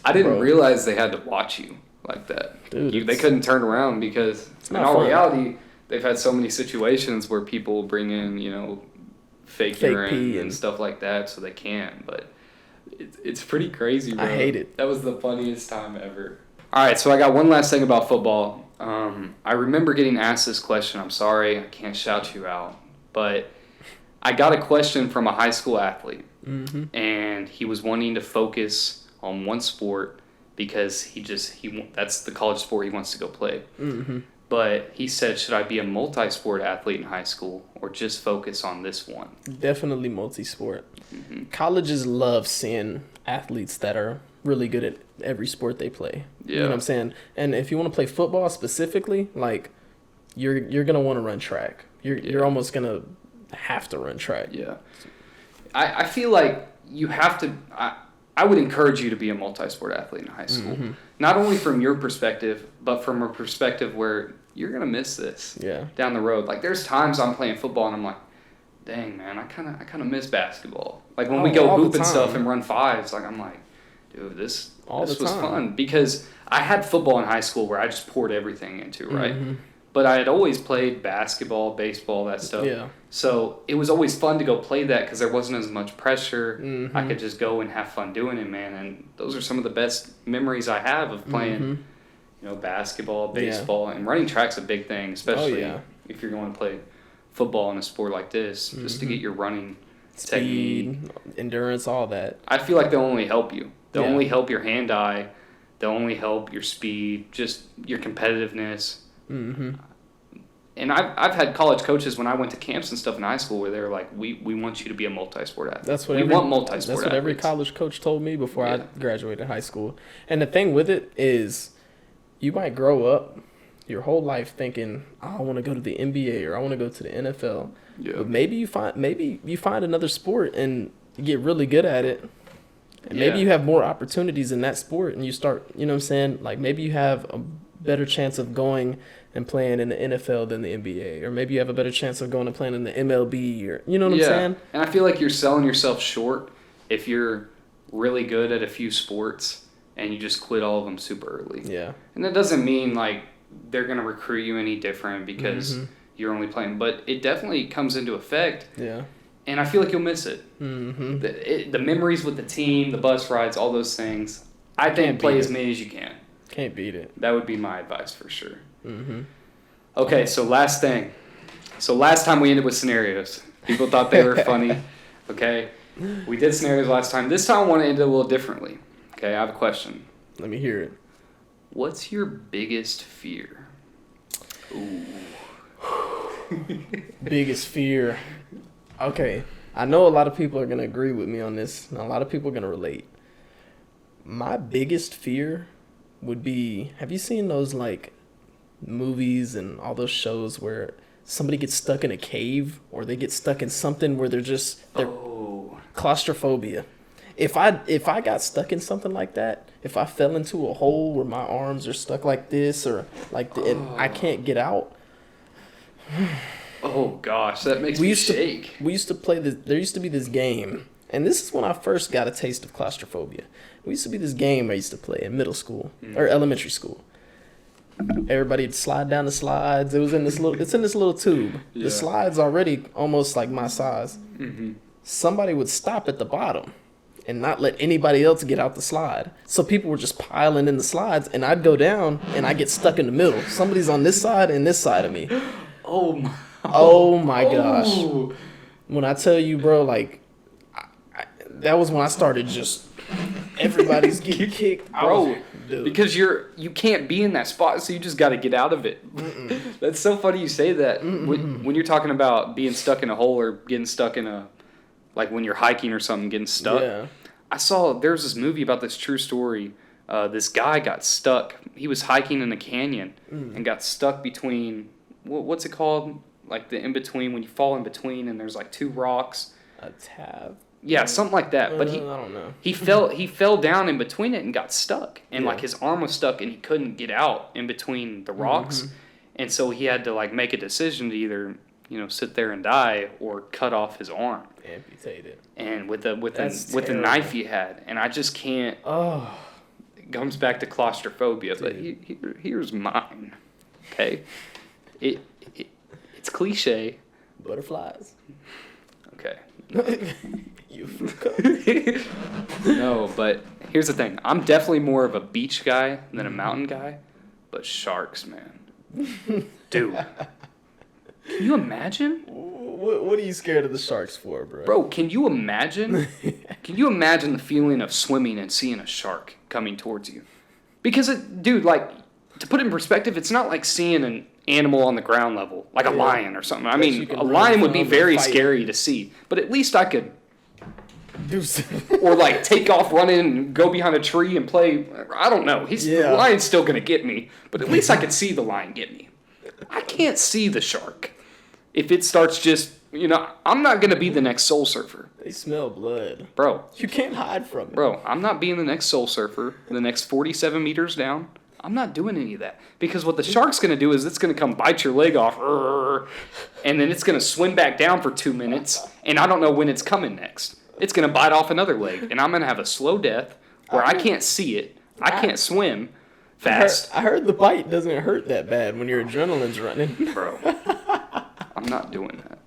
I didn't realize they had to watch you like that. Dude, they couldn't turn around because in all reality, they've had so many situations where people bring in, fake urine and stuff like that, so they can. But it's pretty crazy, bro. I hate it. That was the funniest time ever. All right, so I got one last thing about football. I remember getting asked this question. I'm sorry, I can't shout you out. But I got a question from a high school athlete. Mm-hmm. And he was wanting to focus on one sport because that's the college sport he wants to go play. Mm-hmm. But he said, should I be a multi-sport athlete in high school or just focus on this one? Definitely multi-sport. Mm-hmm. Colleges love seeing athletes that are really good at every sport they play. Yeah. You know what I'm saying? And if you want to play football specifically, like you're gonna want to run track. You're almost gonna have to run track. Yeah. I feel like you have to. I would encourage you to be a multi-sport athlete in high school, not only from your perspective, but from a perspective where you're gonna miss this down the road. Like there's times I'm playing football and I'm like, dang man, I kind of miss basketball. Like when we go hoop and stuff and run fives, like I'm like, dude, this was fun because I had football in high school where I just poured everything into, right? But I had always played basketball, baseball, that stuff. Yeah. So it was always fun to go play that because there wasn't as much pressure. I could just go and have fun doing it, man. And those are some of the best memories I have of playing, basketball, baseball, and running track's a big thing, especially if you're going to play football in a sport like this, just to get your running speed, technique, endurance, all that. I feel like they'll only help you. They'll only help your hand-eye. They'll only help your speed, just your competitiveness. And I've had college coaches when I went to camps and stuff in high school where they were like, we want you to be a multi-sport athlete. That's what multi-sport every college coach told me before I graduated high school. And the thing with it is you might grow up your whole life thinking, I want to go to the NBA or I want to go to the NFL. Yeah. But maybe you find another sport and you get really good at it. And maybe you have more opportunities in that sport and you start, you know what I'm saying? Like maybe you have a better chance of going and playing in the NFL than the NBA, or maybe you have a better chance of going and playing in the MLB, or you know what I'm saying? And I feel like you're selling yourself short if you're really good at a few sports and you just quit all of them super early. Yeah. And that doesn't mean like they're going to recruit you any different because you're only playing, but it definitely comes into effect. Yeah. And I feel like you'll miss it. The memories with the team, the bus rides, all those things. I think play as many as you can. Can't beat it. That would be my advice for sure. Okay, so last thing. So last time we ended with scenarios. People thought they were funny. Okay, we did scenarios last time. This time I want to end it a little differently. Okay, I have a question. Let me hear it. What's your biggest fear? Ooh. Biggest fear. Okay, I know a lot of people are going to agree with me on this, and a lot of people are going to relate. My biggest fear would be, have you seen those like movies and all those shows where somebody gets stuck in a cave or they get stuck in something where they're claustrophobia? If I got stuck in something like that, if I fell into a hole where my arms are stuck like this or like and I can't get out. Oh gosh, that makes me shake. We used to play this. There used to be this game, and this is when I first got a taste of claustrophobia. We used to be this game I used to play in middle school or elementary school. Everybody'd slide down the slides. It's in this little tube. Yeah. The slide's already almost like my size. Somebody would stop at the bottom and not let anybody else get out the slide. So people were just piling in the slides, and I'd go down and I get stuck in the middle. Somebody's on this side and this side of me. Oh my gosh. When I tell you, bro, like that was when I started just everybody's getting kicked, bro. Because you can't be in that spot, so you just got to get out of it. That's so funny you say that. When you're talking about being stuck in a hole or getting stuck in like when you're hiking or something, getting stuck. Yeah. There's this movie about this true story. This guy got stuck. He was hiking in a canyon and got stuck between, what's it called? Like the in-between, when you fall in between and there's like two rocks. A tab. Yeah, something like that. But I don't know. He fell down in between it and got stuck. And like his arm was stuck and he couldn't get out in between the rocks. And so he had to like make a decision to either, sit there and die or cut off his arm. Amputate it. And with the knife he had. And I just can't. Oh. It comes back to claustrophobia. Dude. But here's mine. Okay? It's cliche. Butterflies. Okay. You No, but here's the thing. I'm definitely more of a beach guy than a mountain guy. But sharks, man. Dude. Can you imagine? What are you scared of the sharks for, bro? Bro, can you imagine? Can you imagine the feeling of swimming and seeing a shark coming towards you? Because, dude, like, to put it in perspective, it's not like seeing an animal on the ground level, like a lion or something. I mean, a lion would be very scary to see, but at least I could or like take off running and go behind a tree and play. I don't know. The lion's still going to get me, but at least I could see the lion get me. I can't see the shark. If it starts just, I'm not going to be the next Soul Surfer. They smell blood. Bro. You can't hide from it. Bro, I'm not being the next Soul Surfer, the next 47 meters down. I'm not doing any of that. Because what the shark's going to do is it's going to come bite your leg off, and then it's going to swim back down for 2 minutes, and I don't know when it's coming next. It's going to bite off another leg, and I'm going to have a slow death where I can't see it. I can't swim fast. I heard the bite doesn't hurt that bad when your adrenaline's running. Bro, I'm not doing that.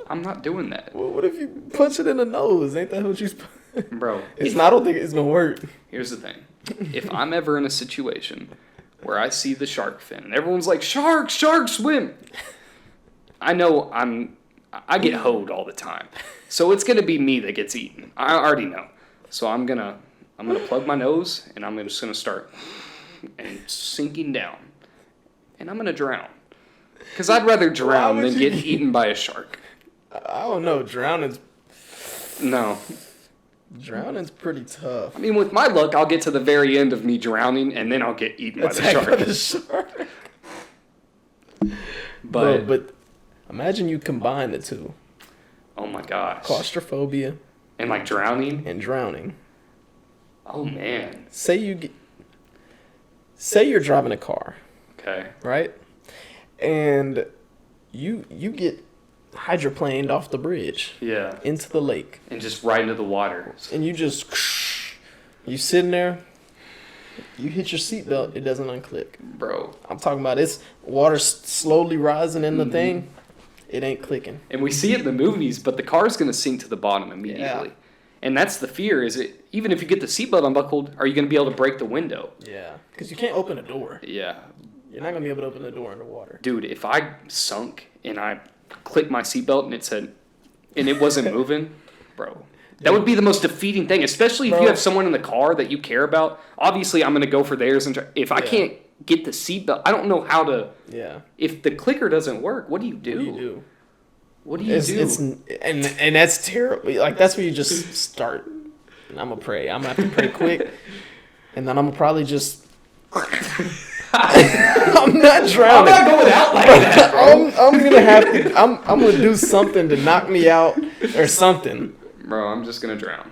I'm not doing that. Well, what if you punch it in the nose? Ain't that what you... Bro. I don't think it's going to work. Here's the thing. If I'm ever in a situation where I see the shark fin and everyone's like, shark, swim. I know I get hoed all the time. So it's going to be me that gets eaten. I already know. So I'm going to plug my nose and I'm just going to start and sinking down. And I'm going to drown. Because I'd rather drown than get eaten by a shark. I don't know. Drowning's pretty tough. I mean, with my luck, I'll get to the very end of me drowning, and then I'll get eaten by the shark. But imagine you combine the two. Oh my gosh. Claustrophobia. And like drowning? And drowning. Oh man. Say you're driving a car. Okay. Right? And you get hydroplaned off the bridge. Yeah. Into the lake. And just right into the water. And you sitting there, you hit your seatbelt, it doesn't unclick. Bro. I'm talking about it's water slowly rising in the thing, it ain't clicking. And we see it in the movies, but the car's going to sink to the bottom immediately. Yeah. And that's the fear, even if you get the seatbelt unbuckled, are you going to be able to break the window? Yeah. Because you can't open a door. Yeah. You're not going to be able to open the door in the water. Dude, if I sunk and I clicked my seatbelt and it wasn't moving, bro, that would be the most defeating thing, especially if you have someone in the car that you care about. Obviously, I'm going to go for theirs. If I can't get the seatbelt, I don't know how to. Yeah. If the clicker doesn't work, what do you do? What do you do? And that's terrible. Like, that's where you just start. And I'm going to pray. I'm going to have to pray quick. And then I'm going to probably just... I'm not drowning. I'm not going out like that. I'm gonna have to. I'm gonna do something to knock me out or something. Bro, I'm just gonna drown.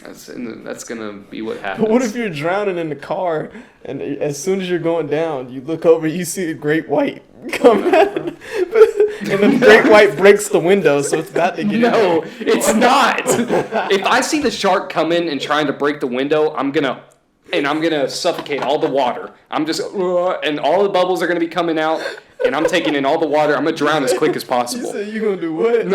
That's gonna be what happens. But what if you're drowning in the car and as soon as you're going down, you look over, you see a great white come out, and the great white breaks the window, so it's about to get No, it's not. If I see the shark come in and trying to break the window, I'm gonna suffocate all the water. I'm just, and all the bubbles are gonna be coming out, and I'm taking in all the water. I'm gonna drown as quick as possible. You said you're gonna do what?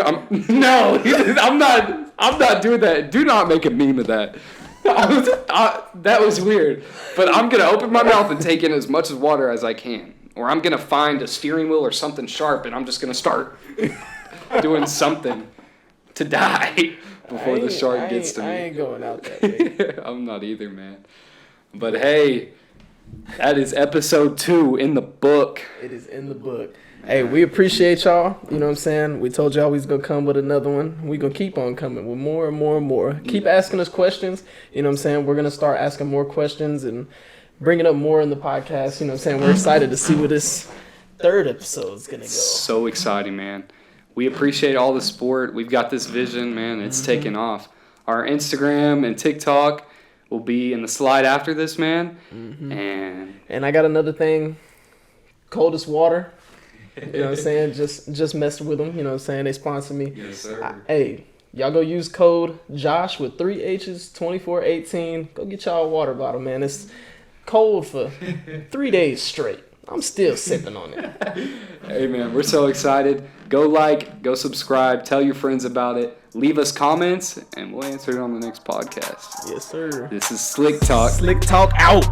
No, I'm not doing that. Do not make a meme of that. That was weird. But I'm gonna open my mouth and take in as much water as I can, or I'm gonna find a steering wheel or something sharp, and I'm just gonna start doing something to die before the shark gets to me. I ain't going out that way. I'm not either, man. But hey, that is episode 2 in the book. It is in the book. Hey, we appreciate y'all. You know what I'm saying? We told y'all we was going to come with another one. We're going to keep on coming with more and more and more. Keep asking us questions. You know what I'm saying? We're going to start asking more questions and bringing up more in the podcast. You know what I'm saying? We're excited to see where this 3rd episode is going to go. So exciting, man. We appreciate all the support. We've got this vision, man. It's taking off. Our Instagram and TikTok will be in the slide after this, man. And I got another thing. Coldest water. You know what I'm saying? Just messed with them. You know what I'm saying? They sponsor me. Yes, sir. Hey, y'all go use code Josh with 3 H's 2418. Go get y'all a water bottle, man. It's cold for 3 days straight. I'm still sipping on it. Hey, man, we're so excited. Go go subscribe, tell your friends about it. Leave us comments, and we'll answer it on the next podcast. Yes, sir. This is Slick Talk. Slick Talk out.